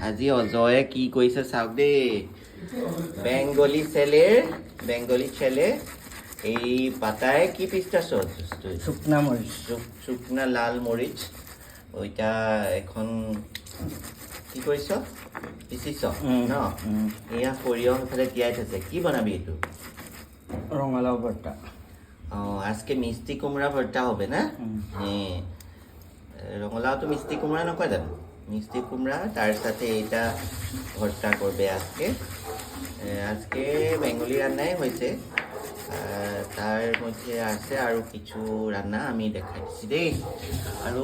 আজি অজয়ে কি কৰিছে চাওক দেই বেংগলী ছেলে এই পাতায় কি পিছটা শুকনা মৰিচ শুকনা লাল মৰিচ ওইটা এখন কি কৰিছ পিচিছ ন এয়া সৰিয়হ ফালে তিয়াই থৈছে কি বনাবি এইটো রঙালাও ভর্তা আজকে মিষ্টি কুমড়া ভর্তা হবে না রঙালাওটো মিষ্টি কুমড়া নকয় জানো মিষ্টি কুমড়া তার সাথে এটা ভর্তা করবে আজকে বেঙ্গলি রান্নাই হয়েছে তার মধ্যে আছে আৰু কিছু ৰান্না আমি দেখাই দিছি দেই আৰু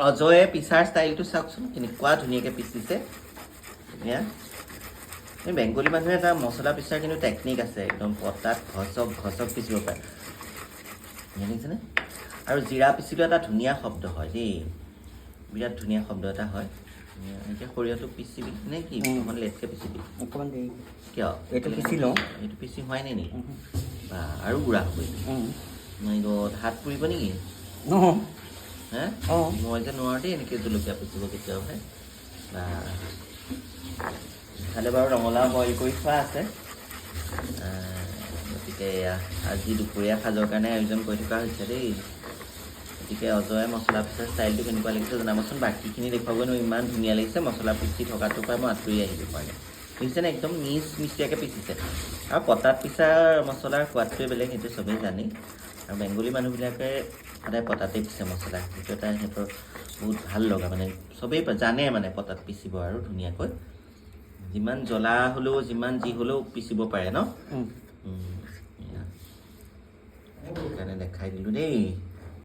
অজয়ে পিছাৰ ষ্টাইলটো চাওকচোন কেনেকুৱা ধুনীয়াকৈ পিচিছে ধুনীয়া বেঙ্গলী মানুহে এটা মছলা পিছাৰ কিন্তু টেকনিক আছে একদম পতাত ঘচক পিচিব পাৰে জানিছেনে আৰু জিৰা পিচিলেও এটা ধুনীয়া শব্দ হয় দেই বিৰাট ধুনীয়া শব্দ এটা হয় এতিয়া সৰিয়হটো পিচিবি নে কি অকণমান লেটকৈ পিচিবি অকণমান দেৰি কিয় এইটো পিচি লওঁ এইটো পিচি হোৱাই নাই নেকি বা আৰু গুড়া হ'ব মই হাত পুৰিব নেকি হে মই যে নোৱাৰো দেই এনেকৈ জলকীয়া পিচিব কেতিয়াবাহে বা খালে বাৰু ৰঙালাও বইল কৰি থোৱা আছে গতিকে আজি দুপৰীয়া সাজৰ কাৰণে আয়োজন কৰি থকা হৈছে দেই গতিকে অজয়ে মছলা পিছাৰ ষ্টাইলটো কেনেকুৱা লাগিছে জনাবচোন বাকীখিনি দেখুৱাব নোৱাৰো ইমান ধুনীয়া লাগিছে মছলা পিচি থকাটোৰ পৰা মই আঁতৰি আহিব পাৰে দেখিছেনে একদম মিষ্টিয়াকৈ পিচিছে আৰু পতাত পিছা মছলাৰ সোৱাদটোৱে বেলেগ সেইটো চবেই জানে আৰু বেংগলী মানুহবিলাকে সদায় পতাতেই পিছে মছলা সেইটো এটা সিহঁতৰ বহুত ভাল লগা মানে চবেই জানে মানে পতাত পিচিব আৰু ধুনীয়াকৈ যিমান জ্বলা হ'লেও যিমান যি হ'লেও পিচিব পাৰে ন সেইকাৰণে দেখাই দিলোঁ দেই